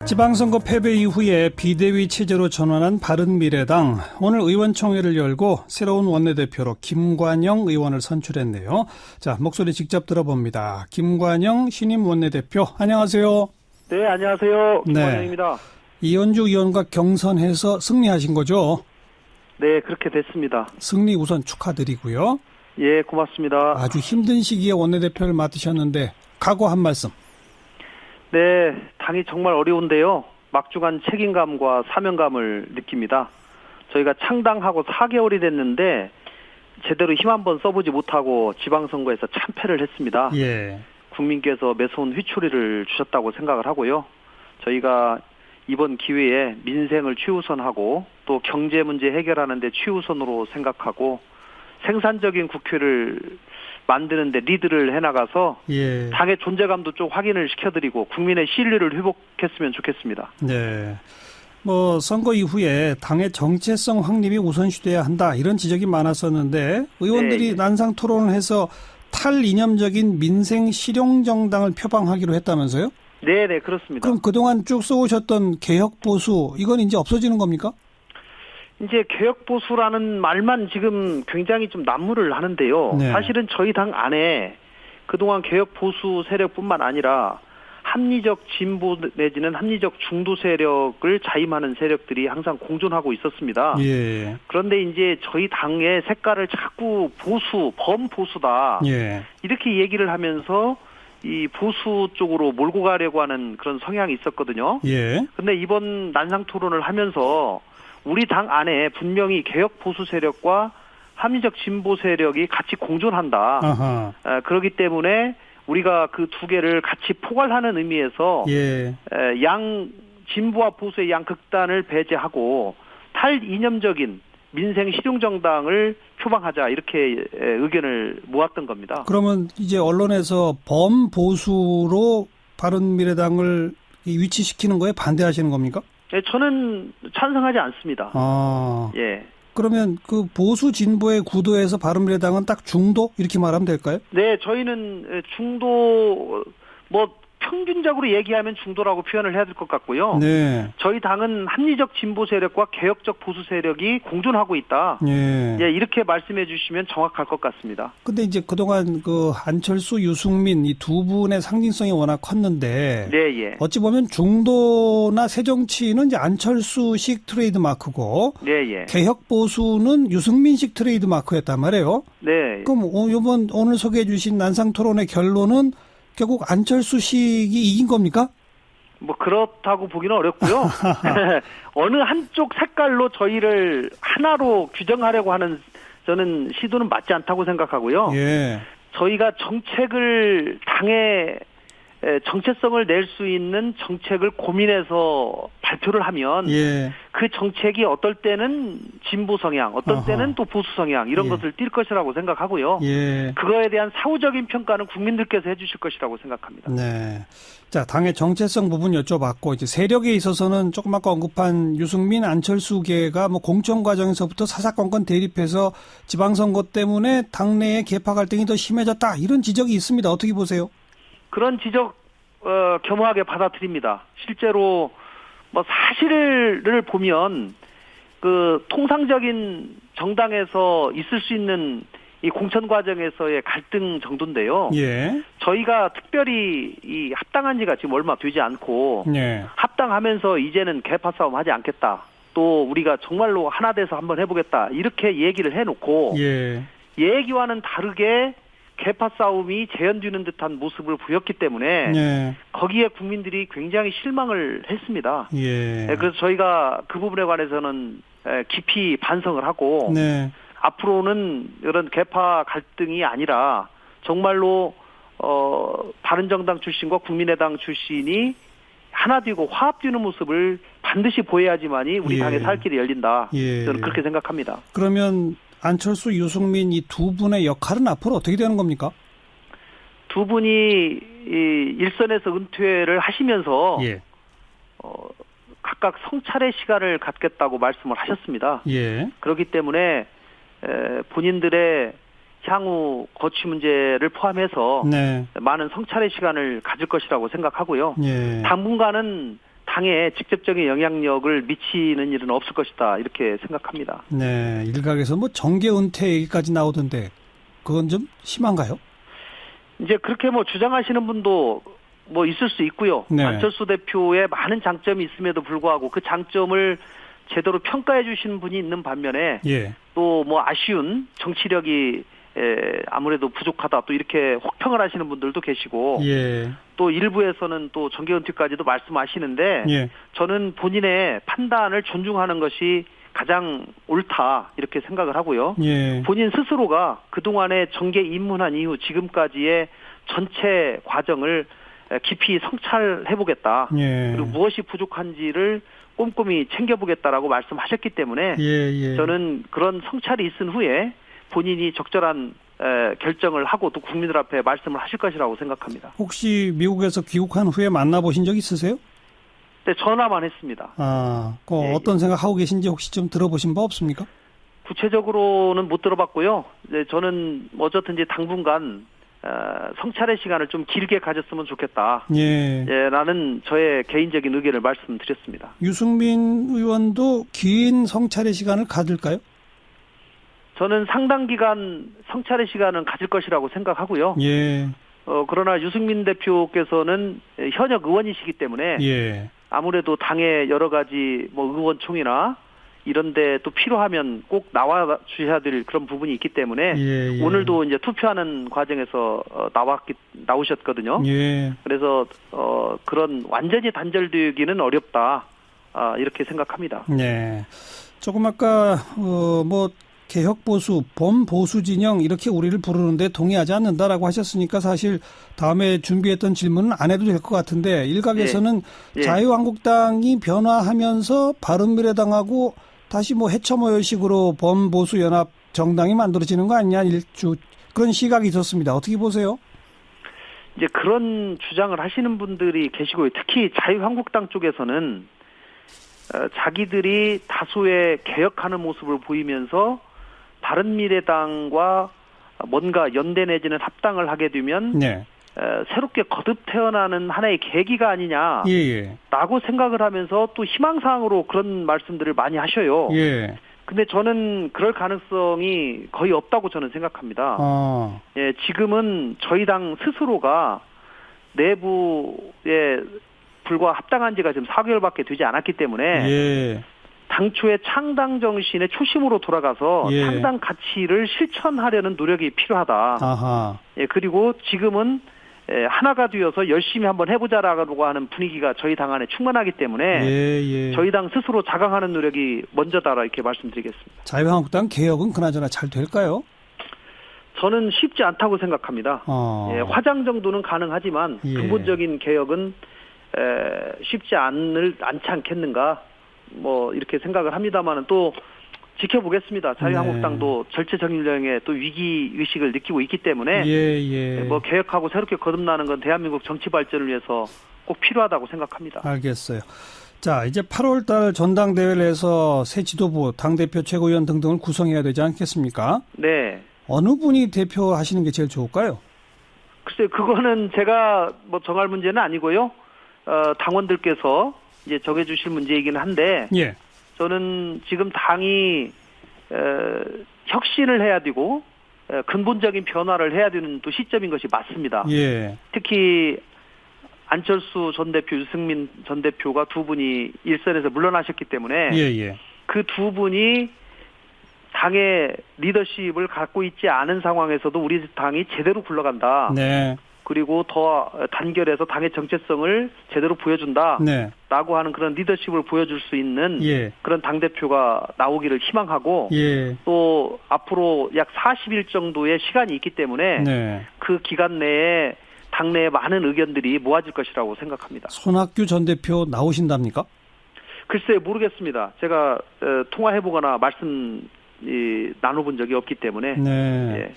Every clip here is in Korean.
지방선거 패배 이후에 비대위 체제로 전환한 바른미래당, 오늘 의원총회를 열고 새로운 원내대표로 김관영 의원을 선출했네요. 자, 목소리 직접 들어봅니다. 김관영 신임 원내대표, 안녕하세요. 네, 안녕하세요. 김관영입니다. 네. 이현주 의원과 경선해서 승리하신 거죠? 네, 그렇게 됐습니다. 승리 우선 축하드리고요. 예, 고맙습니다. 아주 힘든 시기에 원내대표를 맡으셨는데 각오 한 말씀. 네, 당이 정말 어려운데요. 막중한 책임감과 사명감을 느낍니다. 저희가 창당하고 4개월이 됐는데 제대로 힘 한번 써보지 못하고 지방선거에서 참패를 했습니다. 예. 국민께서 매서운 휘초리를 주셨다고 생각을 하고요. 저희가 이번 기회에 민생을 최우선하고 또 경제 문제 해결하는 데 최우선으로 생각하고 생산적인 국회를 만드는데 리드를 해나가서 예. 당의 존재감도 좀 확인을 시켜드리고 국민의 신뢰를 회복했으면 좋겠습니다. 네. 선거 이후에 당의 정체성 확립이 우선시돼야 한다, 이런 지적이 많았었는데 의원들이 네. 난상 토론을 해서 탈이념적인 민생 실용정당을 표방하기로 했다면서요? 네, 그렇습니다. 그럼 그동안 쭉 써오셨던 개혁보수, 이건 이제 없어지는 겁니까? 이제 개혁보수라는 말만 지금 굉장히 좀 난무를 하는데요. 네. 사실은 저희 당 안에 그동안 개혁보수 세력뿐만 아니라 합리적 진보 내지는 합리적 중도 세력을 자임하는 세력들이 항상 공존하고 있었습니다. 예. 그런데 이제 저희 당의 색깔을 자꾸 보수, 범보수다, 예. 이렇게 얘기를 하면서 이 보수 쪽으로 몰고 가려고 하는 그런 성향이 있었거든요. 예. 근데 이번 난상 토론을 하면서 우리 당 안에 분명히 개혁 보수 세력과 합리적 진보 세력이 같이 공존한다. 아하. 그렇기 때문에 우리가 그 두 개를 같이 포괄하는 의미에서 예. 양 진보와 보수의 양 극단을 배제하고 탈이념적인 민생 실용정당을 표방하자, 이렇게 의견을 모았던 겁니다. 그러면 이제 언론에서 범보수로 바른미래당을 위치시키는 거에 반대하시는 겁니까? 네, 저는 찬성하지 않습니다. 아. 예. 그러면 그 보수 진보의 구도에서 바른미래당은 딱 중도, 이렇게 말하면 될까요? 네, 저희는 중도, 평균적으로 얘기하면 중도라고 표현을 해야 될 것 같고요. 네. 저희 당은 합리적 진보 세력과 개혁적 보수 세력이 공존하고 있다. 예. 예, 이렇게 말씀해 주시면 정확할 것 같습니다. 근데 이제 그동안 그 안철수, 유승민 이 두 분의 상징성이 워낙 컸는데. 네, 예. 어찌 보면 중도나 새정치는 이제 안철수식 트레이드 마크고. 네, 예. 개혁 보수는 유승민식 트레이드 마크였단 말이에요. 네. 그럼 오늘 소개해 주신 난상 토론의 결론은 결국 안철수식이 이긴 겁니까? 그렇다고 보기는 어렵고요. 어느 한쪽 색깔로 저희를 하나로 규정하려고 하는 저는 시도는 맞지 않다고 생각하고요. 예. 저희가 정책을 당의 정체성을 낼 수 있는 정책을 고민해서 발표를 하면 예. 그 정책이 어떨 때는 진보 성향, 어떨 때는 또 보수 성향, 이런 예. 것을 띌 것이라고 생각하고요. 예. 그거에 대한 사후적인 평가는 국민들께서 해주실 것이라고 생각합니다. 네. 자, 당의 정체성 부분 여쭤봤고, 이제 세력에 있어서는 조금 아까 언급한 유승민, 안철수계가 공천 과정에서부터 사사건건 대립해서 지방선거 때문에 당내의 계파 갈등이 더 심해졌다, 이런 지적이 있습니다. 어떻게 보세요? 그런 지적 겸허하게 받아들입니다. 실제로 사실을 보면 그 통상적인 정당에서 있을 수 있는 이 공천 과정에서의 갈등 정도인데요. 예. 저희가 특별히 이 합당한 지가 지금 얼마 되지 않고 예. 합당하면서 이제는 계파 싸움 하지 않겠다, 또 우리가 정말로 하나 돼서 한번 해보겠다, 이렇게 얘기를 해놓고 예. 얘기와는 다르게 계파 싸움이 재현되는 듯한 모습을 보였기 때문에 예. 거기에 국민들이 굉장히 실망을 했습니다. 예. 그래서 저희가 그 부분에 관해서는 깊이 반성을 하고 네. 앞으로는 이런 계파 갈등이 아니라 정말로 바른정당 출신과 국민의당 출신이 하나 되고 화합되는 모습을 반드시 보여야지만이 우리 예. 당의 살 길이 열린다. 예. 저는 그렇게 생각합니다. 그러면 안철수, 유승민 이 두 분의 역할은 앞으로 어떻게 되는 겁니까? 두 분이 이 일선에서 은퇴를 하시면서 예. 각각 성찰의 시간을 갖겠다고 말씀을 하셨습니다. 예. 그렇기 때문에 본인들의 향후 거취 문제를 포함해서 네. 많은 성찰의 시간을 가질 것이라고 생각하고요. 예. 당분간은 당에 직접적인 영향력을 미치는 일은 없을 것이다 이렇게 생각합니다. 네, 일각에서 뭐 정계 은퇴 얘기까지 나오던데 그건 좀 심한가요? 이제 그렇게 뭐 주장하시는 분도 뭐 있을 수 있고요. 네. 안철수 대표의 많은 장점이 있음에도 불구하고 그 장점을 제대로 평가해 주시는 분이 있는 반면에 예. 또 뭐 아쉬운 정치력이 아무래도 부족하다 또 이렇게 혹평을 하시는 분들도 계시고 예. 또 일부에서는 또 정계 은퇴까지도 말씀하시는데 예. 저는 본인의 판단을 존중하는 것이 가장 옳다 이렇게 생각을 하고요. 예. 본인 스스로가 그동안에 정계 입문한 이후 지금까지의 전체 과정을 깊이 성찰해보겠다. 예. 그리고 무엇이 부족한지를 꼼꼼히 챙겨보겠다라고 말씀하셨기 때문에 예. 저는 그런 성찰이 있은 후에 본인이 적절한 결정을 하고 또 국민들 앞에 말씀을 하실 것이라고 생각합니다. 혹시 미국에서 귀국한 후에 만나보신 적 있으세요? 네, 전화만 했습니다. 예. 어떤 생각하고 계신지 혹시 좀 들어보신 바 없습니까? 구체적으로는 못 들어봤고요. 네, 저는 어쨌든지 당분간 성찰의 시간을 좀 길게 가졌으면 좋겠다. 예. 라는 저의 개인적인 의견을 말씀드렸습니다. 유승민 의원도 긴 성찰의 시간을 가질까요? 저는 상당 기간 성찰의 시간은 가질 것이라고 생각하고요. 예. 그러나 유승민 대표께서는 현역 의원이시기 때문에 예. 아무래도 당의 여러 가지 뭐 의원총회나 이런데 또 필요하면 꼭 나와 주셔야 될 그런 부분이 있기 때문에 예. 오늘도 이제 투표하는 과정에서 나오셨거든요. 예. 그래서 그런 완전히 단절되기는 어렵다 이렇게 생각합니다. 네. 조금 아까 뭐 개혁 보수, 범 보수 진영 이렇게 우리를 부르는데 동의하지 않는다라고 하셨으니까 사실 다음에 준비했던 질문은 안 해도 될 것 같은데 일각에서는 예. 자유한국당이 변화하면서 바른미래당하고 다시 뭐 해처모여식으로 범 보수 연합 정당이 만들어지는 거 아니냐 그런 시각이 있었습니다. 어떻게 보세요? 이제 그런 주장을 하시는 분들이 계시고요. 특히 자유한국당 쪽에서는 자기들이 다수의 개혁하는 모습을 보이면서 바른미래당과 뭔가 연대 내지는 합당을 하게 되면 네. 새롭게 거듭 태어나는 하나의 계기가 아니냐라고 예. 생각을 하면서 또 희망사항으로 그런 말씀들을 많이 하셔요. 예. 근데 저는 그럴 가능성이 거의 없다고 저는 생각합니다. 예, 지금은 저희 당 스스로가 내부에 불과 합당한 지가 지금 4개월밖에 되지 않았기 때문에 예. 당초의 창당 정신의 초심으로 돌아가서 예. 창당 가치를 실천하려는 노력이 필요하다. 아하. 예, 그리고 지금은 하나가 되어서 열심히 한번 해보자라고 하는 분위기가 저희 당 안에 충만하기 때문에 예. 저희 당 스스로 자강하는 노력이 먼저다라 이렇게 말씀드리겠습니다. 자유한국당 개혁은 그나저나 잘 될까요? 저는 쉽지 않다고 생각합니다. 예, 화장 정도는 가능하지만 예. 근본적인 개혁은 쉽지 않지 않겠는가 뭐 이렇게 생각을 합니다만은 또 지켜보겠습니다. 자유한국당도 절체정일령의 또 위기 의식을 느끼고 있기 때문에 뭐 개혁하고 새롭게 거듭나는 건 대한민국 정치 발전을 위해서 꼭 필요하다고 생각합니다. 알겠어요. 자, 이제 8월 달 전당대회를 해서 새 지도부, 당대표 최고위원 등등을 구성해야 되지 않겠습니까? 네. 어느 분이 대표하시는 게 제일 좋을까요? 글쎄요, 그거는 제가 뭐 정할 문제는 아니고요. 당원들께서 이제 정해주실 문제이긴 한데, 예. 저는 지금 당이 혁신을 해야 되고 근본적인 변화를 해야 되는 또 시점인 것이 맞습니다. 예. 특히 안철수 전 대표, 유승민 전 대표가 두 분이 일선에서 물러나셨기 때문에 예. 그 두 분이 당의 리더십을 갖고 있지 않은 상황에서도 우리 당이 제대로 굴러간다. 네. 그리고 더 단결해서 당의 정체성을 제대로 보여준다. 네. 라고 하는 그런 리더십을 보여줄 수 있는 그런 당대표가 나오기를 희망하고 또 앞으로 약 40일 정도의 시간이 있기 때문에 그 기간 내에 당내에 많은 의견들이 모아질 것이라고 생각합니다. 손학규 전 대표 나오신답니까? 글쎄 모르겠습니다. 제가 통화해보거나 나눠본 적이 없기 때문에. 네. 예.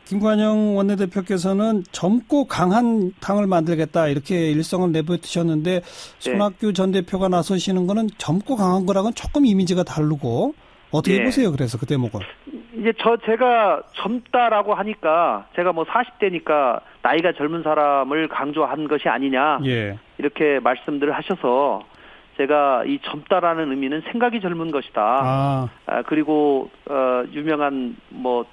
김관영 원내대표께서는 젊고 강한 당을 만들겠다 이렇게 일성을 내뱉으셨는데 손학규 전 대표가 나서시는 거는 젊고 강한 거랑은 조금 이미지가 다르고 어떻게 보세요? 그래서 그 대목은. 이제 제가 젊다라고 하니까 제가 뭐 40대니까 나이가 젊은 사람을 강조한 것이 아니냐 이렇게 말씀들을 하셔서 제가 이 젊다라는 의미는 생각이 젊은 것이다. 아, 그리고 유명한 뭐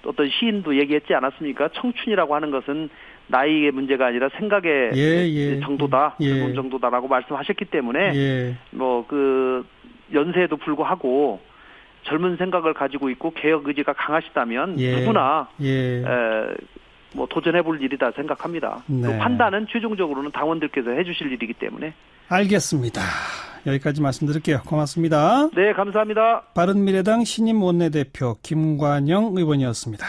어떤 시인도 얘기했지 않았습니까? 청춘이라고 하는 것은 나이의 문제가 아니라 생각의 예. 정도다, 예. 젊은 정도다라고 말씀하셨기 때문에 예. 뭐 그 연세에도 불구하고 젊은 생각을 가지고 있고 개혁 의지가 강하시다면 예. 누구나 예. 뭐 도전해볼 일이다 생각합니다. 네. 그 판단은 최종적으로는 당원들께서 해주실 일이기 때문에. 알겠습니다. 여기까지 말씀드릴게요. 고맙습니다. 네, 감사합니다. 바른미래당 신임 원내대표 김관영 의원이었습니다.